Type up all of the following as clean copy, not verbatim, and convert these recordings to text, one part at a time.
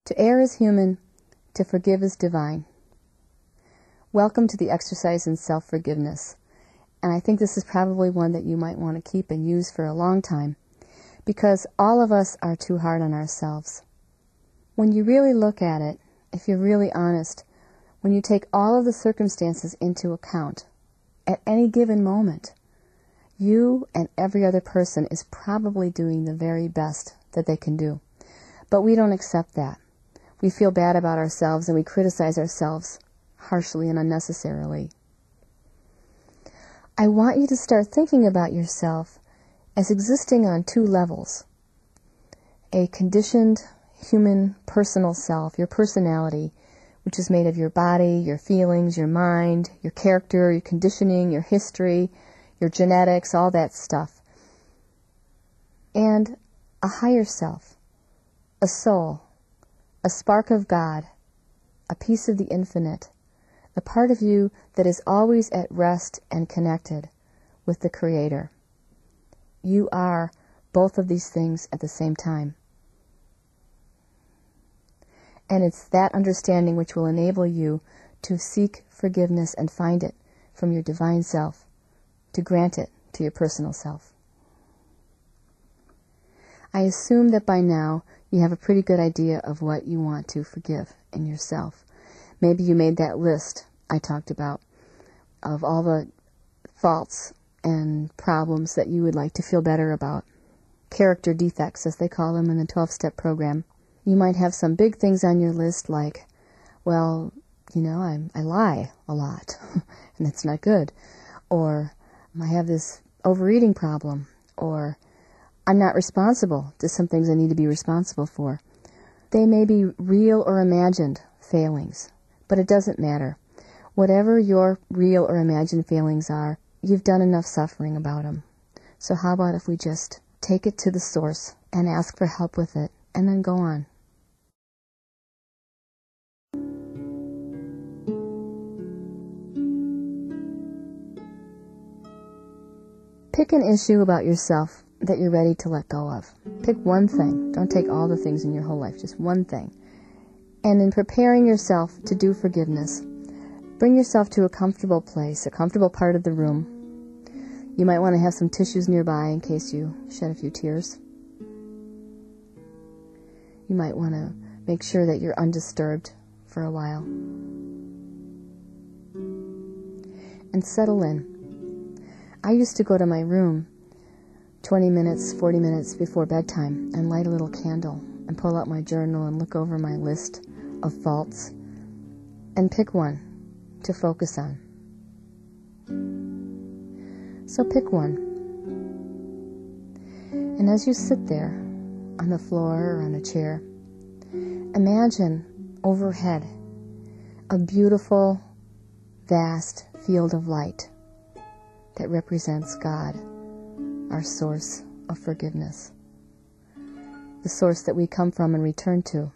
To err is human, to forgive is divine. Welcome to the exercise in self-forgiveness. And I think this is probably one that you might want to keep and use for a long time, because all of us are too hard on ourselves. When you really look at it, if you're really honest, when you take all of the circumstances into account, at any given moment, you and every other person is probably doing the very best that they can do. But we don't accept that. We feel bad about ourselves and we criticize ourselves harshly and unnecessarily. I want you to start thinking about yourself as existing on two levels. A conditioned human personal self, your personality, which is made of your body, your feelings, your mind, your character, your conditioning, your history, your genetics, all that stuff. And a higher self, a soul, a spark of God, a piece of the infinite, a part of you that is always at rest and connected with the Creator. You are both of these things at the same time. And it's that understanding which will enable you to seek forgiveness and find it from your divine self, to grant it to your personal self. I assume that by now you have a pretty good idea of what you want to forgive in yourself. Maybe you made that list I talked about of all the faults and problems that you would like to feel better about. Character defects, as they call them in the 12-step program. You might have some big things on your list like, well, I lie a lot, and that's not good. Or I have this overeating problem. Or I'm not responsible to some things I need to be responsible for. They may be real or imagined failings, but it doesn't matter. Whatever your real or imagined failings are, you've done enough suffering about them. So how about if we just take it to the source and ask for help with it, and then go on. Pick an issue about yourself that you're ready to let go of. Pick one thing. Don't take all the things in your whole life, just one thing. And in preparing yourself to do forgiveness, bring yourself to a comfortable place, a comfortable part of the room. You might want to have some tissues nearby in case you shed a few tears. You might want to make sure that you're undisturbed for a while. And settle in. I used to go to my room 20 minutes, 40 minutes before bedtime and light a little candle and pull out my journal and look over my list of faults and pick one to focus on. So pick one. And as you sit there on the floor or on a chair, imagine overhead a beautiful, vast field of light that represents God, our source of forgiveness, the source that we come from and return to.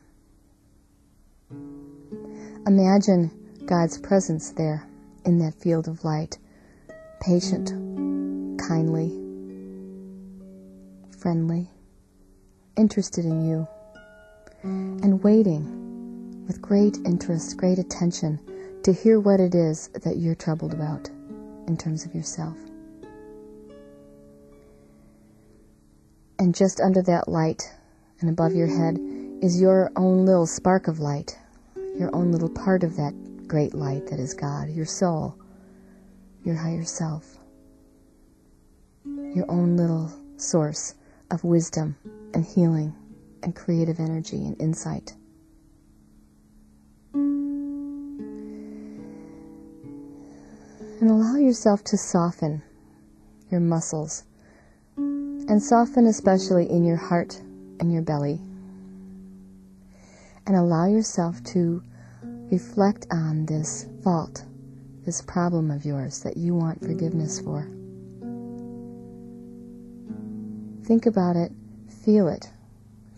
Imagine God's presence there in that field of light, patient, kindly, friendly, interested in you, and waiting with great interest, great attention to hear what it is that you're troubled about in terms of yourself. And just under that light and above your head is your own little spark of light, your own little part of that great light that is God, your soul, your higher self, your own little source of wisdom and healing and creative energy and insight. And allow yourself to soften your muscles, and soften especially in your heart and your belly. And allow yourself to reflect on this fault, this problem of yours that you want forgiveness for. Think about it, feel it.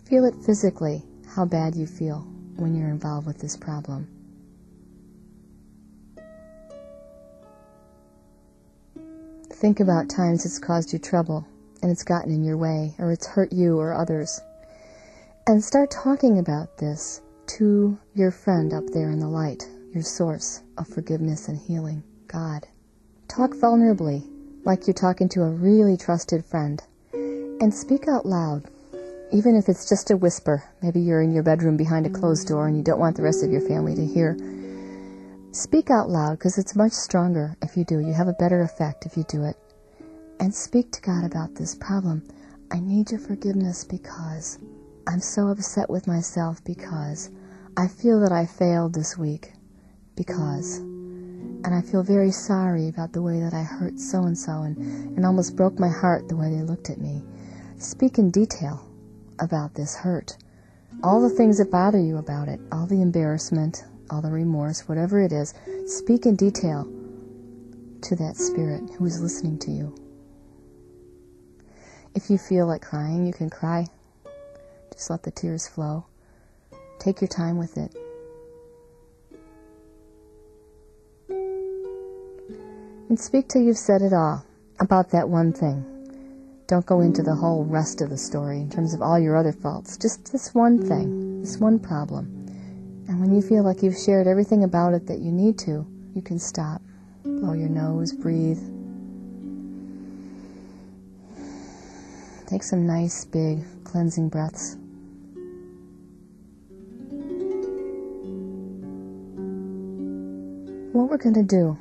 Feel it physically, how bad you feel when you're involved with this problem. Think about times it's caused you trouble and it's gotten in your way, or it's hurt you or others. And start talking about this to your friend up there in the light, your source of forgiveness and healing, God. Talk vulnerably, like you're talking to a really trusted friend. And speak out loud, even if it's just a whisper. Maybe you're in your bedroom behind a closed door and you don't want the rest of your family to hear. Speak out loud, because it's much stronger if you do. You have a better effect if you do it. And speak to God about this problem. I need your forgiveness because I'm so upset with myself, because I feel that I failed this week, because, and I feel very sorry about the way that I hurt so-and-so and almost broke my heart the way they looked at me. Speak in detail about this hurt. All the things that bother you about it, all the embarrassment, all the remorse, whatever it is, speak in detail to that spirit who is listening to you. If you feel like crying, you can cry. Just let the tears flow. Take your time with it. And speak till you've said it all about that one thing. Don't go into the whole rest of the story in terms of all your other faults. Just this one thing, this one problem. And when you feel like you've shared everything about it that you need to, you can stop. Blow your nose, breathe. Take some nice, big, cleansing breaths. What we're going to do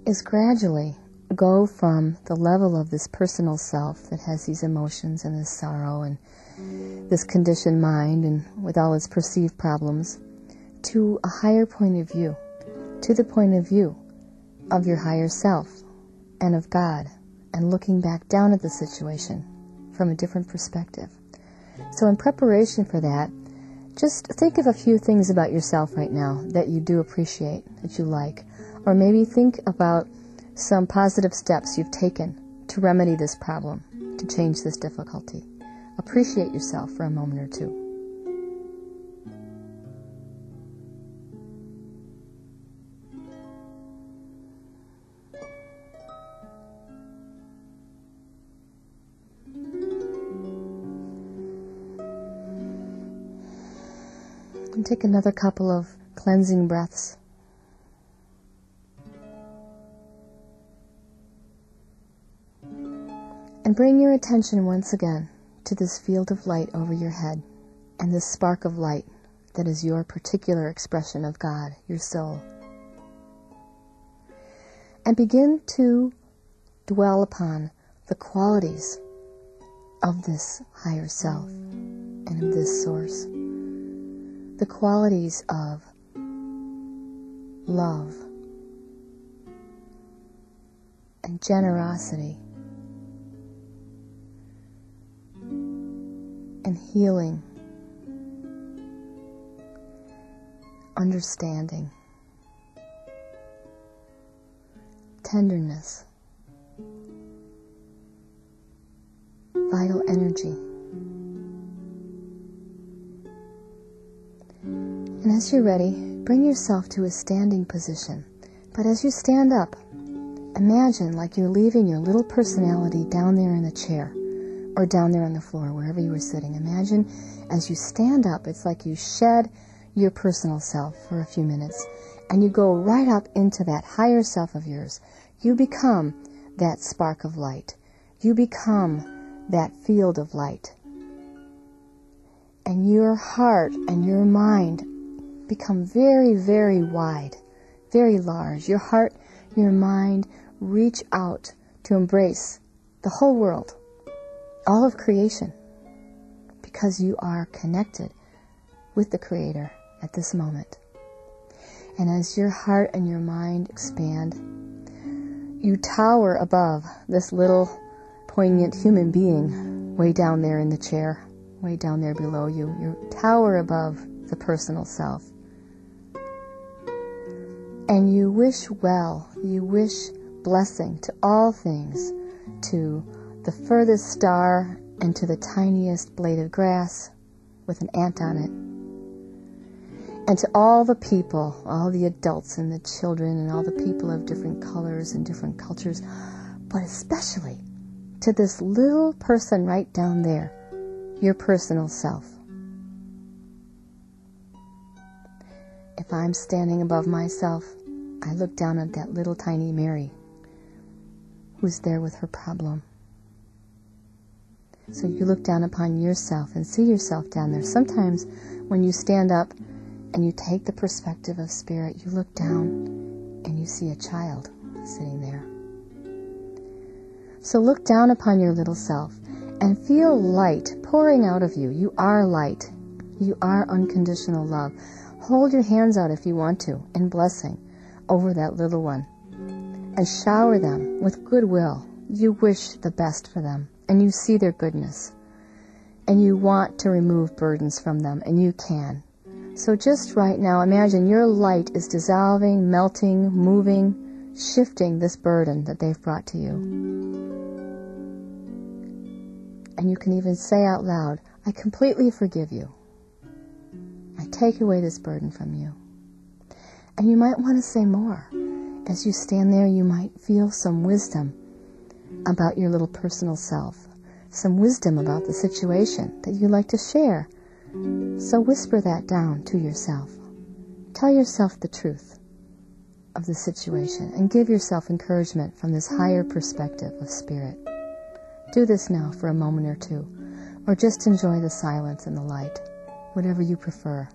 is gradually go from the level of this personal self that has these emotions and this sorrow and this conditioned mind and with all its perceived problems to a higher point of view, to the point of view of your higher self and of God, and looking back down at the situation from a different perspective. So in preparation for that, just think of a few things about yourself right now that you do appreciate, that you like. Or maybe think about some positive steps you've taken to remedy this problem, to change this difficulty. Appreciate yourself for a moment or two. And take another couple of cleansing breaths. And bring your attention once again to this field of light over your head and this spark of light that is your particular expression of God, your soul. And begin to dwell upon the qualities of this higher self and of this source. The qualities of love and generosity and healing, understanding, tenderness, vital energy. And as you're ready, bring yourself to a standing position. But as you stand up, imagine like you're leaving your little personality down there in the chair or down there on the floor, wherever you were sitting. Imagine as you stand up, it's like you shed your personal self for a few minutes and you go right up into that higher self of yours. You become that spark of light. You become that field of light. And your heart and your mind become very, very wide, very large. Your heart, your mind reach out to embrace the whole world, all of creation, because you are connected with the Creator at this moment. And as your heart and your mind expand, you tower above this little poignant human being way down there in the chair, way down there below you. You tower above the personal self. And you wish well, you wish blessing to all things, to the furthest star and to the tiniest blade of grass with an ant on it, and to all the people, all the adults and the children and all the people of different colors and different cultures, but especially to this little person right down there, your personal self. If I'm standing above myself, I look down at that little tiny Mary who's there with her problem. So you look down upon yourself and see yourself down there. Sometimes when you stand up and you take the perspective of spirit, you look down and you see a child sitting there. So look down upon your little self and feel light pouring out of you. You are light. You are unconditional love. Hold your hands out if you want to in blessing over that little one and shower them with goodwill. You wish the best for them and you see their goodness and you want to remove burdens from them, and you can. So just right now, imagine your light is dissolving, melting, moving, shifting this burden that they've brought to you. And you can even say out loud, I completely forgive you. I take away this burden from you. And you might want to say more. As you stand there, you might feel some wisdom about your little personal self, some wisdom about the situation that you'd like to share. So whisper that down to yourself. Tell yourself the truth of the situation and give yourself encouragement from this higher perspective of spirit. Do this now for a moment or two, or just enjoy the silence and the light, whatever you prefer.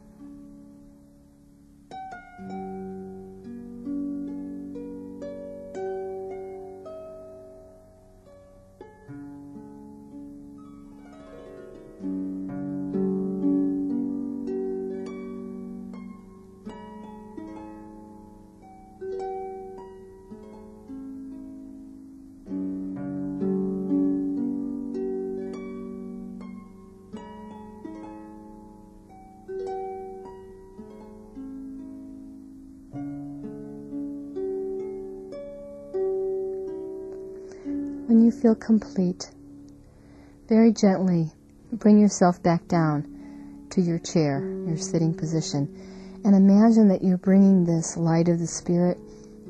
When you feel complete, very gently bring yourself back down to your chair, your sitting position, and imagine that you're bringing this light of the Spirit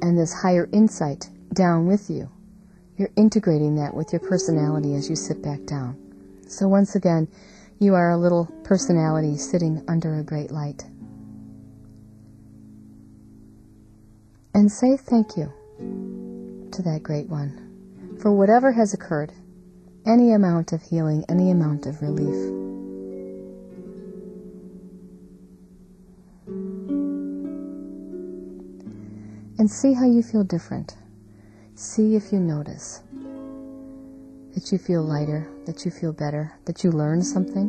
and this higher insight down with you. You're integrating that with your personality as you sit back down. So once again, you are a little personality sitting under a great light. And say thank you to that great one for whatever has occurred, any amount of healing, any amount of relief. And see how you feel different. See if you notice that you feel lighter, that you feel better, that you learned something.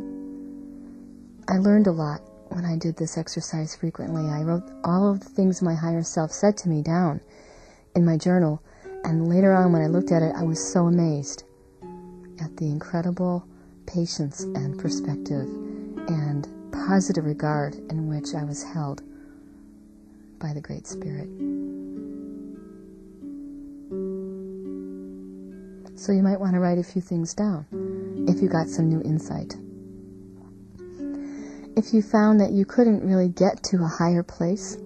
I learned a lot when I did this exercise frequently. I wrote all of the things my higher self said to me down in my journal. And later on, when I looked at it, I was so amazed at the incredible patience and perspective and positive regard in which I was held by the Great Spirit. So you might want to write a few things down if you got some new insight. If you found that you couldn't really get to a higher place,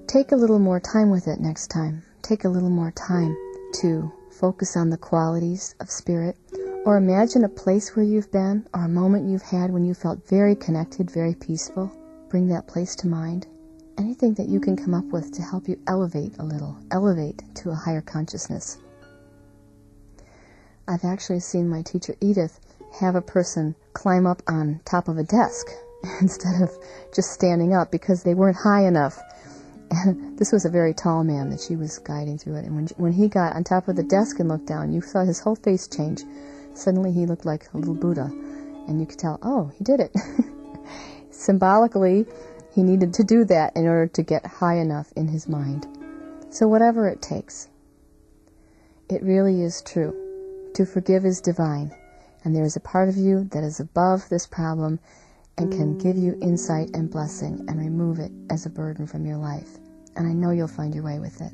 take a little more time with it next time. Take a little more time to focus on the qualities of spirit, or imagine a place where you've been, or a moment you've had when you felt very connected, very peaceful. Bring that place to mind. Anything that you can come up with to help you elevate a little, elevate to a higher consciousness. I've actually seen my teacher Edith have a person climb up on top of a desk instead of just standing up because they weren't high enough. And this was a very tall man that she was guiding through it. And when he got on top of the desk and looked down, you saw his whole face change. Suddenly he looked like a little Buddha. And you could tell, oh, he did it. Symbolically, he needed to do that in order to get high enough in his mind. So whatever it takes, it really is true. To forgive is divine. And there is a part of you that is above this problem and can give you insight and blessing and remove it as a burden from your life. And I know you'll find your way with it.